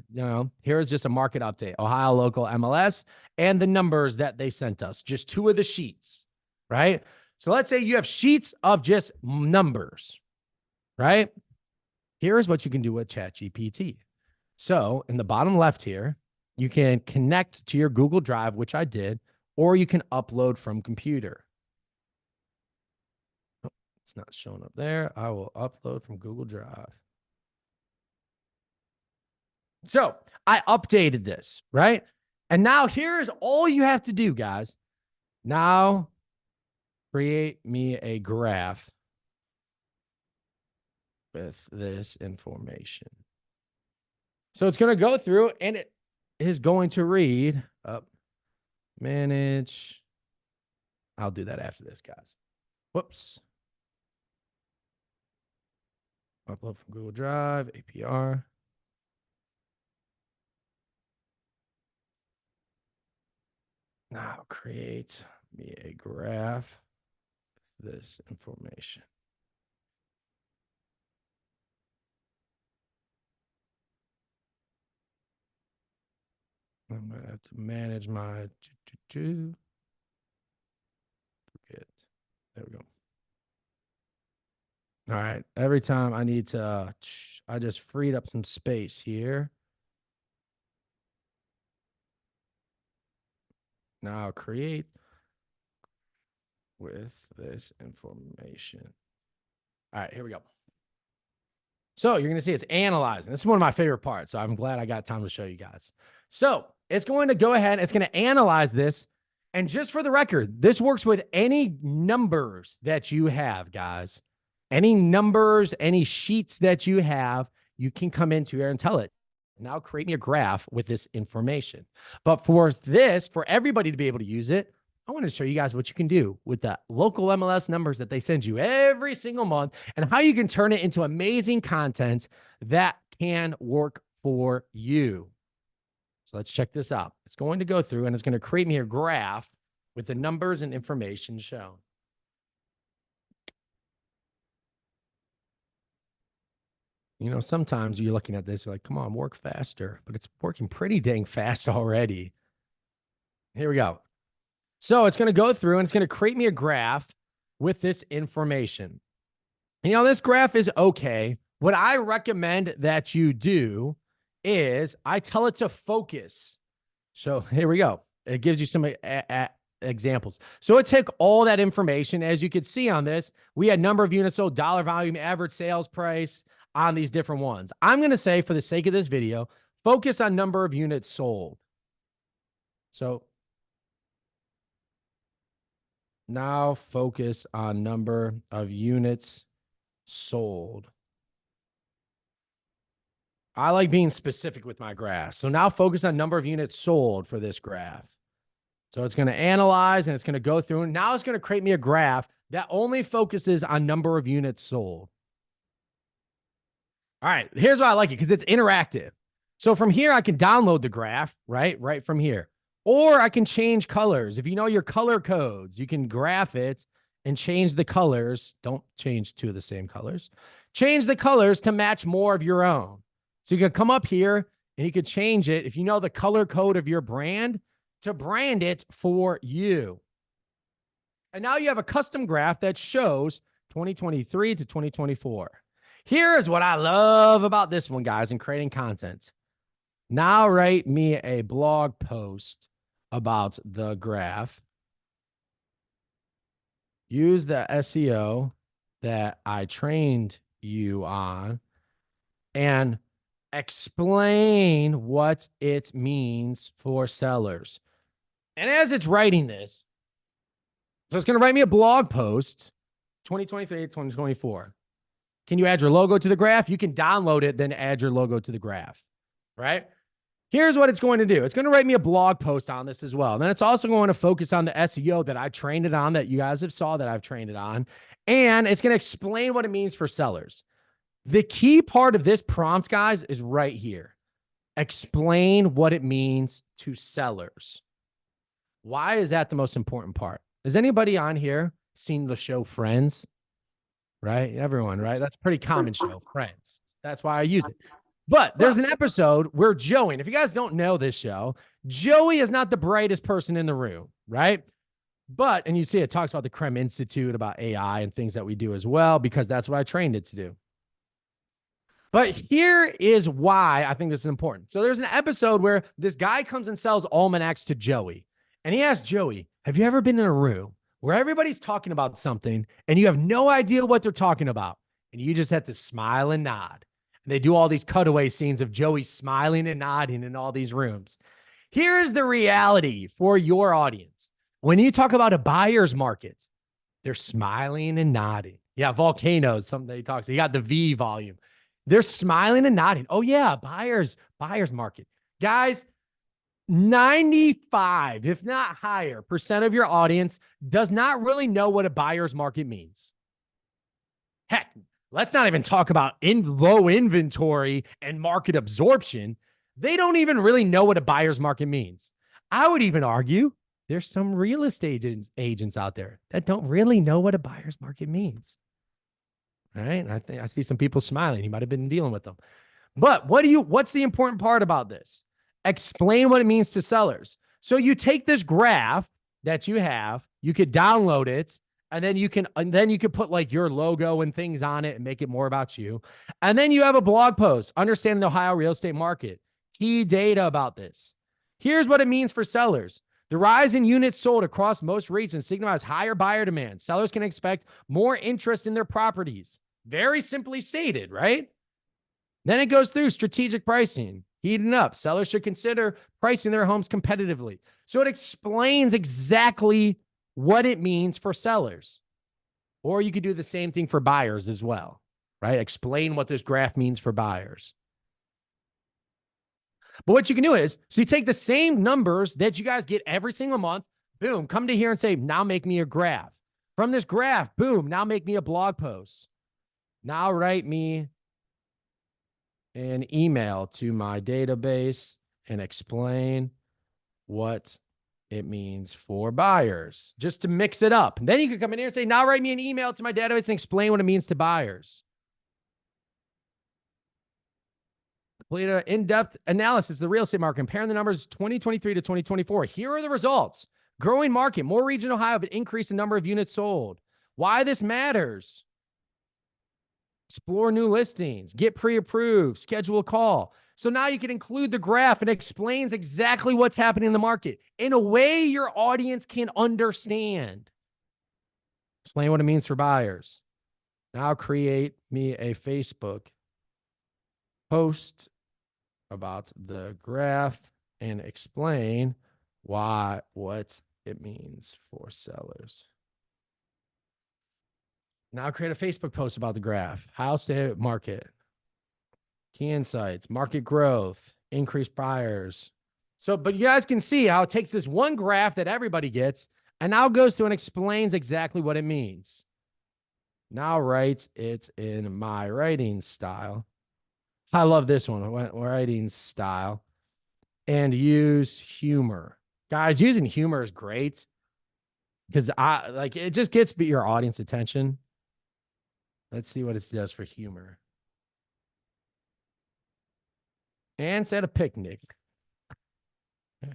here's just a market update, Ohio local MLS and the numbers that they sent us, just 2 of the sheets, right? So let's say you have sheets of just numbers, right? Here's what you can do with Chat GPT. So in the bottom left here, you can connect to your Google Drive, which I did, or you can upload from computer. Oh, it's not showing up there. I will upload from Google Drive. So I updated this, right? And now here's all you have to do, guys. Now create me a graph with this information. So it's going to go through and it is going to read up, manage. I'll do that after this, guys. Whoops. Upload from Google Drive, APR. Now create me a graph with this information. I'm going to have to manage my There we go. All right. Every time I need to, I just freed up some space here. Now create with this information. All right, here we go. So you're going to see it's analyzing. This is one of my favorite parts. So I'm glad I got time to show you guys. So it's going to go ahead. It's going to analyze this. And just for the record, this works with any numbers that you have, guys. Any numbers, any sheets that you have, you can come into here and tell it, now create me a graph with this information. But for this, for everybody to be able to use it, I want to show you guys what you can do with the local MLS numbers that they send you every single month and how you can turn it into amazing content that can work for you. So let's check this out. It's going to go through and it's going to create me a graph with the numbers and information shown. You know, sometimes you're looking at this, you're like, come on, work faster, but it's working pretty dang fast already. Here we go. So it's going to go through and it's going to create me a graph with this information. You know, this graph is okay. What I recommend that you do is I tell it to focus. So here we go. It gives you some examples. So it took all that information. As you could see on this, we had number of units sold, dollar volume, average sales price on these different ones. I'm going to say, for the sake of this video, focus on number of units sold. So now focus on number of units sold. I like being specific with my graph. So now focus on number of units sold for this graph. So it's going to analyze and it's going to go through. And now it's going to create me a graph that only focuses on number of units sold. All right, here's why I like it, because it's interactive. So from here, I can download the graph, right from here. Or I can change colors. If you know your color codes, you can graph it and change the colors. Don't change 2 of the same colors. Change the colors to match more of your own. So you can come up here and you can change it, if you know the color code of your brand, to brand it for you. And now you have a custom graph that shows 2023 to 2024. Here is what I love about this one, guys, in creating content. Now write me a blog post about the graph. Use the SEO that I trained you on and explain what it means for sellers. And as it's writing this, so it's going to write me a blog post, 2023 to 2024. Can you add your logo to the graph? You can download it, then add your logo to the graph, right? Here's what it's going to do. It's going to write me a blog post on this as well. And then it's also going to focus on the SEO that I trained it on, that you guys have saw that I've trained it on. And it's going to explain what it means for sellers. The key part of this prompt, guys, is right here. Explain what it means to sellers. Why is that the most important part? Has anybody on here seen the show Friends? Right? Everyone, right? That's a pretty common show, Friends. That's why I use it. But there's an episode where Joey, and if you guys don't know this show, Joey is not the brightest person in the room, right? But, and you see it talks about the Krem Institute, about AI and things that we do as well, because that's what I trained it to do. But here is why I think this is important. So there's an episode where this guy comes and sells almanacs to Joey. And he asks Joey, have you ever been in a room where everybody's talking about something and you have no idea what they're talking about? And you just have to smile and nod. And they do all these cutaway scenes of Joey smiling and nodding in all these rooms. Here's the reality for your audience. When you talk about a buyer's market, they're smiling and nodding. Yeah, volcanoes, something he talks about. You got the V volume. They're smiling and nodding. Oh, yeah, buyer's market. Guys, 95, if not higher, % of your audience does not really know what a buyer's market means. Heck, let's not even talk about low inventory and market absorption. They don't even really know what a buyer's market means. I would even argue there's some real estate agents out there that don't really know what a buyer's market means. All right. I think I see some people smiling. He might have been dealing with them. But what's the important part about this? Explain what it means to sellers. So you take this graph that you have, you could download it, and then you could put like your logo and things on it and make it more about you. And then you have a blog post, understanding the Ohio real estate market, key data about this. Here's what it means for sellers. The rise in units sold across most regions signifies higher buyer demand. Sellers can expect more interest in their properties. Very simply stated, right? Then it goes through strategic pricing, heating up. Sellers should consider pricing their homes competitively. So it explains exactly what it means for sellers. Or you could do the same thing for buyers as well, right? Explain what this graph means for buyers. But what you can do is, so you take the same numbers that you guys get every single month, boom, come to here and say, now make me a graph. From this graph, boom, now make me a blog post. Now write me an email to my database and explain what it means for buyers, just to mix it up. And then you can come in here and say, now write me an email to my database and explain what it means to buyers. Complete an in-depth analysis of the real estate market, comparing the numbers 2023 to 2024. Here are the results. Growing market, more regions in Ohio, but increase the number of units sold. Why this matters. Explore new listings, get pre-approved, schedule a call. So now you can include the graph and explains exactly what's happening in the market in a way your audience can understand. Explain what it means for buyers. Now create me a Facebook post about the graph and explain what it means for sellers. Now create a Facebook post about the graph. House to market, key insights, market growth, increased buyers. So, but you guys can see how it takes this one graph that everybody gets and now goes through and explains exactly what it means. Now writes it in my writing style. I love this one, writing style, and use humor. Guys, using humor is great because it just gets your audience attention. Let's see what it does for humor. And said a picnic. I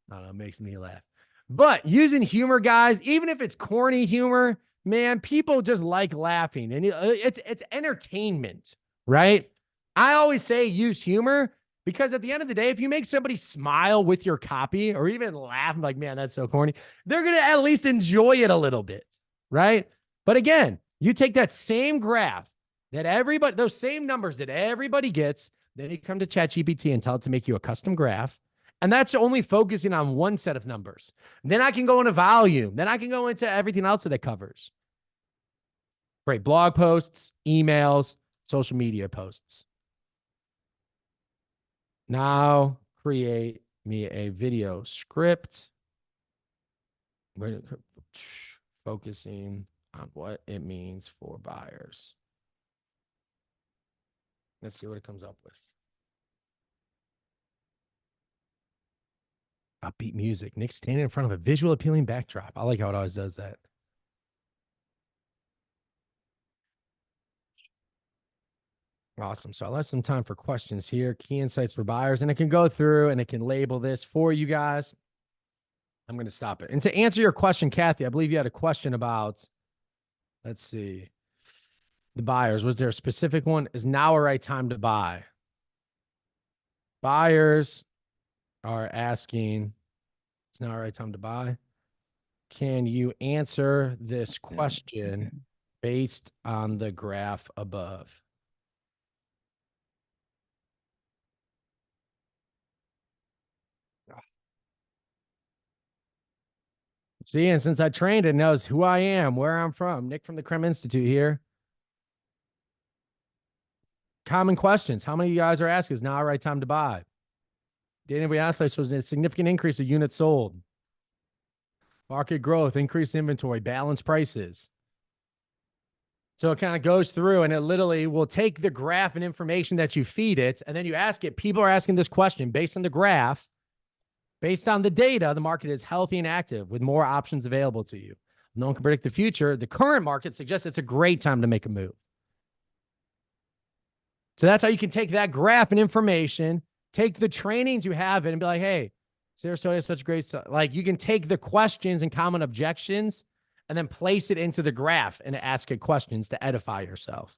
don't know, it makes me laugh. But using humor, guys, even if it's corny humor, man, people just like laughing. And it's entertainment, right? I always say use humor because at the end of the day, if you make somebody smile with your copy or even laugh, like, man, that's so corny, they're going to at least enjoy it a little bit, right? But again, you take that same graph that everybody, those same numbers that everybody gets, then you come to Chat GPT and tell it to make you a custom graph. And that's only focusing on one set of numbers. Then I can go into volume. Then I can go into everything else that it covers. Great blog posts, emails, social media posts. Now create me a video script. Focusing on what it means for buyers. Let's see what it comes up with. Upbeat music. Nick standing in front of a visual appealing backdrop. I like how it always does that. Awesome. So I left some time for questions here. Key insights for buyers, and it can go through and it can label this for you guys. I'm going to stop it. And to answer your question, Kathy, I believe you had a question about, let's see, the buyers. Was there a specific one? Is now a right time to buy? Buyers are asking, is now a right time to buy? Can you answer this question based on the graph above? See, and since I trained, it knows who I am, where I'm from. Nick from the Krem Institute here. Common questions. How many of you guys are asking, is now the right time to buy? Did anybody ask this? Was a significant increase of units sold? Market growth, increased inventory, balanced prices. So it kind of goes through and it literally will take the graph and information that you feed it, and then you ask it. People are asking this question based on the graph. Based on the data, the market is healthy and active with more options available to you. No one can predict the future. The current market suggests it's a great time to make a move. So that's how you can take that graph and information, take the trainings you have and be like, hey, Sarasota is such great stuff. Like, you can take the questions and common objections and then place it into the graph and ask it questions to edify yourself.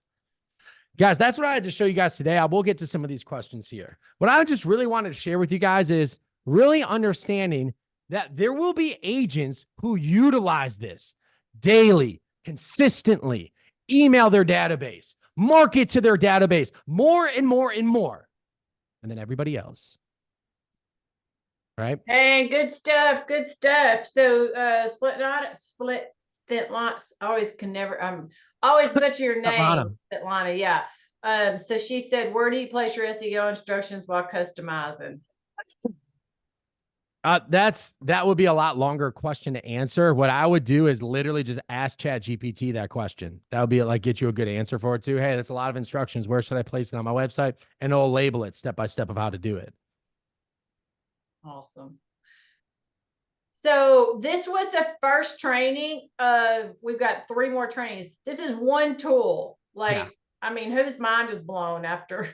Guys, that's what I had to show you guys today. I will get to some of these questions here. What I just really wanted to share with you guys is really understanding that there will be agents who utilize this daily, consistently, email their database, market to their database, more and more and more, and then everybody else. Right? Hey, good stuff. Good stuff. So, split Svetlana, always can never, always butcher your name, Svetlana. Yeah. So she said, where do you place your SEO instructions while customizing? That would be a lot longer question to answer. What I would do is literally just ask Chat GPT that question. That would be like, get you a good answer for it too. Hey, that's a lot of instructions. Where should I place it on my website? And it'll label it step by step of how to do it. Awesome. So this was the first training. We've got 3 more trainings. This is one tool. Like, yeah. I mean, whose mind is blown after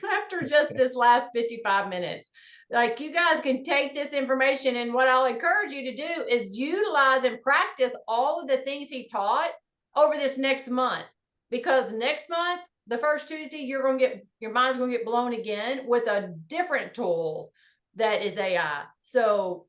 just this last 55 minutes? Like, you guys can take this information, and what I'll encourage you to do is utilize and practice all of the things he taught over this next month, because next month, the first Tuesday, your mind's gonna get blown again with a different tool that is AI. So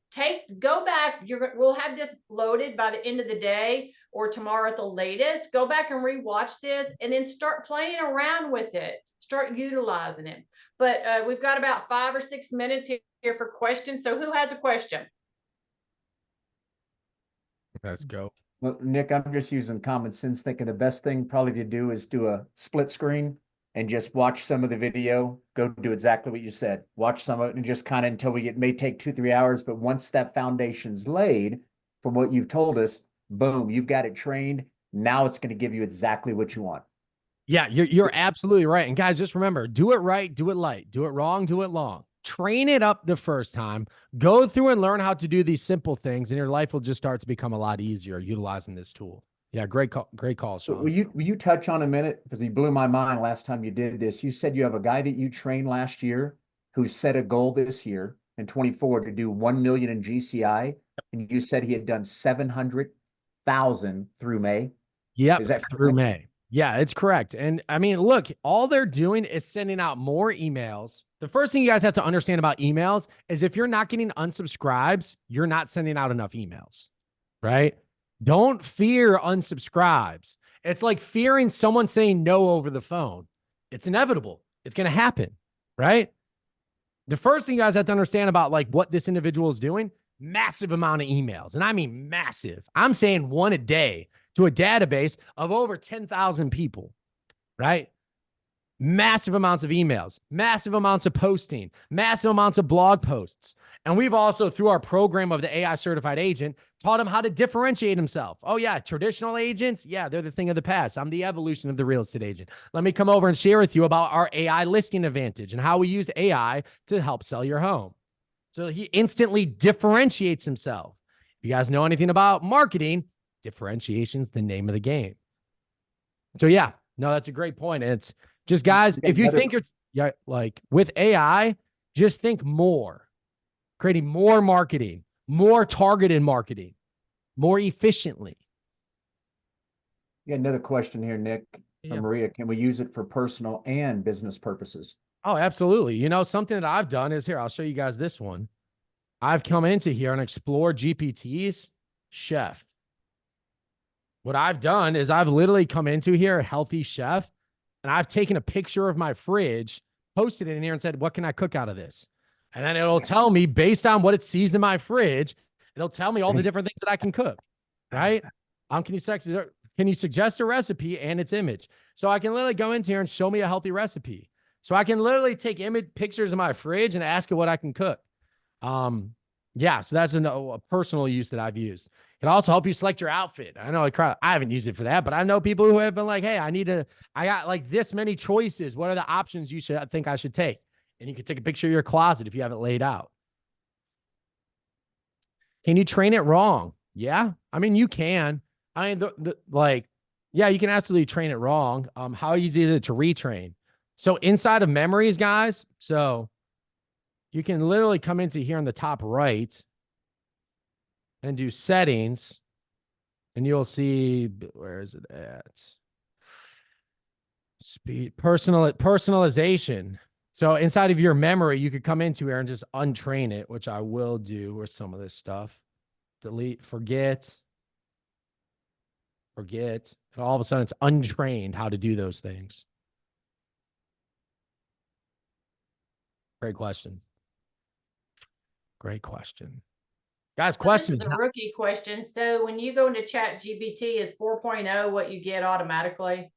go back. We'll have this loaded by the end of the day or tomorrow at the latest. Go back and rewatch this, and then start playing around with it. Start utilizing it. But we've got about 5 or 6 minutes here for questions. So who has a question? Let's go. Well, Nick, I'm just using common sense, thinking the best thing probably to do is do a split screen and just watch some of the video, go do exactly what you said. Watch some of it and just kind of until may take 2-3 hours. But once that foundation's laid from what you've told us, boom, you've got it trained. Now it's going to give you exactly what you want. Yeah, you're absolutely right. And guys, just remember, do it right, do it light, do it wrong, do it long. Train it up the first time, go through and learn how to do these simple things, and your life will just start to become a lot easier utilizing this tool. Yeah, great call, Sean. So will you touch on a minute, because you blew my mind last time you did this. You said you have a guy that you trained last year who set a goal this year in 24 to do 1 million in GCI, and you said he had done 700,000 through May. Yep, is that through May? Yeah, it's correct. And I mean, look, all they're doing is sending out more emails. The first thing you guys have to understand about emails is if you're not getting unsubscribes, you're not sending out enough emails, right? Don't fear unsubscribes. It's like fearing someone saying no over the phone. It's inevitable. It's going to happen, right? The first thing you guys have to understand about like what this individual is doing, massive amount of emails. And I mean massive. I'm saying 1 a day to a database of over 10,000 people, right? Massive amounts of emails, massive amounts of posting, massive amounts of blog posts. And we've also, through our program of the AI certified agent, taught him how to differentiate himself. Oh yeah, traditional agents, yeah, they're the thing of the past. I'm the evolution of the real estate agent. Let me come over and share with you about our AI listing advantage and how we use AI to help sell your home. So he instantly differentiates himself. If you guys know anything about marketing, differentiation is the name of the game. So yeah, no, that's a great point. And Just guys, if you Another- think yeah, like with AI, just think more, creating more marketing, more targeted marketing, more efficiently. Yeah, another question here, Nick or Yeah. Maria. Can we use it for personal and business purposes? Oh, absolutely. You know, something that I've done is here, I'll show you guys this one. I've come into here and explored GPTs, chef. What I've done is I've literally come into here, healthy chef, and I've taken a picture of my fridge, posted it in here and said, what can I cook out of this? And then it'll tell me based on what it sees in my fridge, it'll tell me all the different things that I can cook, right? Can you suggest a recipe and its image? So I can literally go into here and show me a healthy recipe. So I can literally take pictures of my fridge and ask it what I can cook. Yeah, so that's a personal use that I've used. It can also help you select your outfit. I know I haven't used it for that, but I know people who have been like, hey, I got like this many choices. What are the options I think I should take? And you can take a picture of your closet if you have it laid out. Can you train it wrong? Yeah. I mean, you can. I mean, yeah, you can absolutely train it wrong. How easy is it to retrain? So inside of memories, guys, so you can literally come into here on the top right and do settings, and you'll see, where is it at? Personalization. So inside of your memory, you could come into here and just untrain it, which I will do with some of this stuff. Delete, forget. And all of a sudden it's untrained how to do those things. Great question. Guys, questions. This is a rookie question. So when you go into Chat GPT, is 4.0 what you get automatically?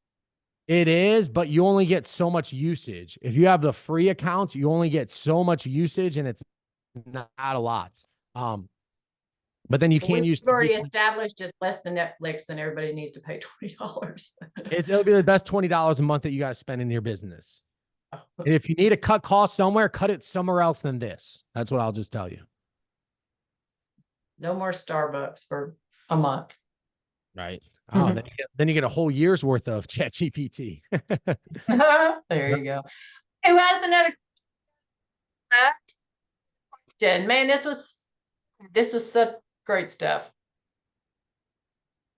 It is, but you only get so much usage. If you have the free accounts, you only get so much usage, and it's not a lot. But then you can't use. We've already established it's less than Netflix, and everybody needs to pay $20. It'll be the best $20 a month that you guys spend in your business. And if you need to cut costs somewhere, cut it somewhere else than this. That's what I'll just tell you. No more Starbucks for a month. Right. Oh, then you get a whole year's worth of Chat GPT. There you go. Who has another question? Man, this was such great stuff.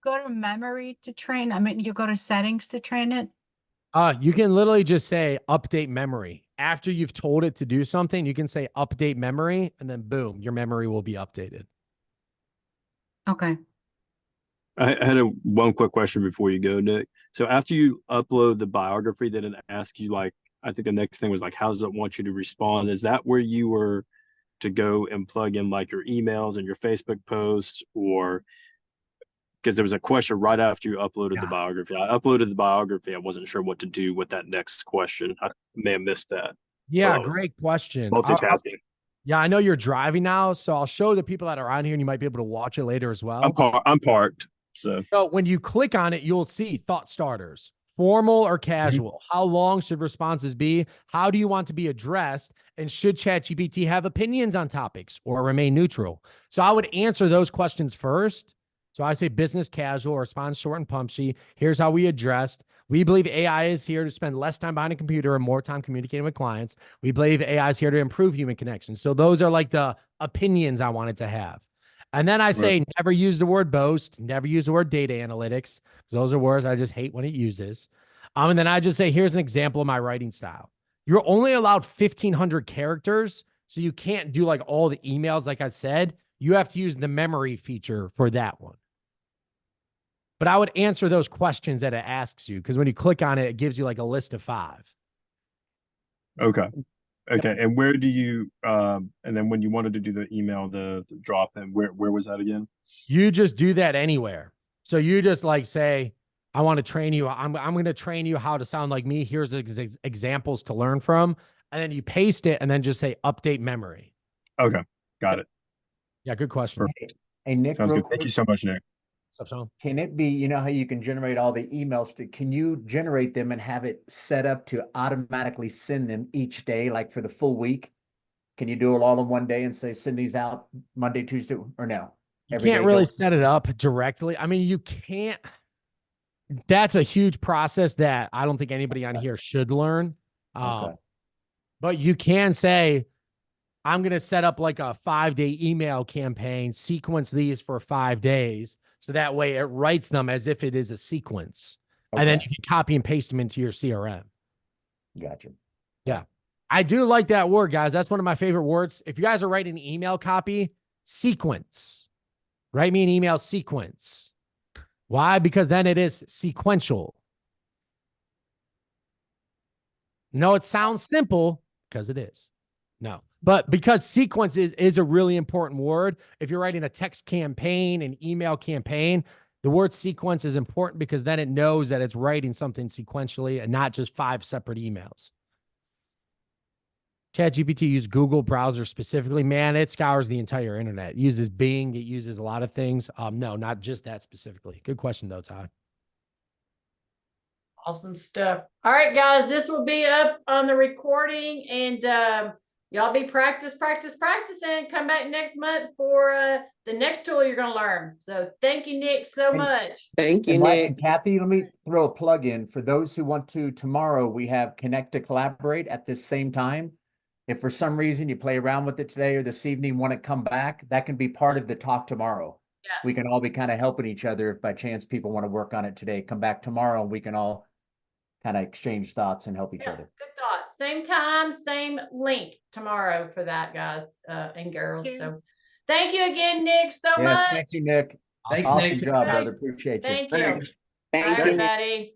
Go to memory to train. I mean, you go to settings to train it. You can literally just say update memory. After you've told it to do something, you can say update memory, and then boom, your memory will be updated. Okay. I had one quick question before you go, Nick. So after you upload the biography, then it asks you, like, I think the next thing was like, how does it want you to respond? Is that where you were to go and plug in like your emails and your Facebook posts, or because there was a question right after you uploaded the biography? I uploaded the biography. I wasn't sure what to do with that next question. I may have missed that. Yeah, great question. Multitasking. Yeah, I know you're driving now, so I'll show the people that are on here, and you might be able to watch it later as well. I'm parked. So when you click on it, you'll see thought starters, formal or casual. How long should responses be? How do you want to be addressed? And should ChatGPT have opinions on topics or remain neutral? So I would answer those questions first. So I say business casual, response short and punchy. Here's how we addressed. We believe AI is here to spend less time behind a computer and more time communicating with clients. We believe AI is here to improve human connection. So those are like the opinions I wanted to have. And then I say, never use the word boast, never use the word data analytics. Those are words I just hate when it uses. And then I just say, here's an example of my writing style. You're only allowed 1,500 characters. So you can't do like all the emails. Like I said, you have to use the memory feature for that one. But I would answer those questions that it asks you, because when you click on it, it gives you like a list of 5. Okay. And where do you and then when you wanted to do the email, the drop in, where was that again? You just do that anywhere. So you just like say, I want to train you. I'm going to train you how to sound like me. Here's examples to learn from. And then you paste it and then just say update memory. Okay. Got it. Yeah, good question. Perfect. Hey, Nick, Sounds good. Thank you so much, Nick. What's up, Sean? Can it be, you know how you can generate all the emails can you generate them and have it set up to automatically send them each day, like for the full week? Can you do it all in one day and say, send these out Monday, Tuesday, or no? You can't really set it up directly. I mean, you can't. that's a huge process that I don't think anybody on here should learn. Okay. But you can say, I'm going to set up like a 5-day email campaign, sequence these for 5 days. So that way it writes them as if it is a sequence. And then Okay. you can copy and paste them into your CRM. Gotcha. Yeah. I do like that word, guys. That's one of my favorite words. If you guys are writing email copy, sequence. Write me an email sequence. Why? Because then it is sequential. No, it sounds simple because it is. No, but because sequence is a really important word. If you're writing a text campaign, an email campaign, the word sequence is important because then it knows that it's writing something sequentially and not just 5 separate emails. Chat GPT uses Google browser specifically. Man, it scours the entire internet. It uses Bing. It uses a lot of things. No, not just that specifically. Good question though, Todd. Awesome stuff. All right, guys, this will be up on the recording, and y'all be practicing. Come back next month for the next tool you're going to learn. So thank you, Nick, so much. Thank you, And Mike Nick. and Kathy, let me throw a plug in for those who want to. Tomorrow we have Connect to Collaborate at this same time. If for some reason you play around with it today or this evening, want to come back, that can be part of the talk tomorrow. Yes. We can all be kind of helping each other. If by chance people want to work on it today, come back tomorrow and we can all kind of exchange thoughts and help each Yeah, other. good thought. Same time, same link tomorrow for that, guys and girls. Thank you. So thank you again, Nick, so Yes, much. thank you, Nick. Thanks, Awesome Nick. job, Guys, brother. Appreciate you. Thank you. Thanks. Bye, Thank you. everybody.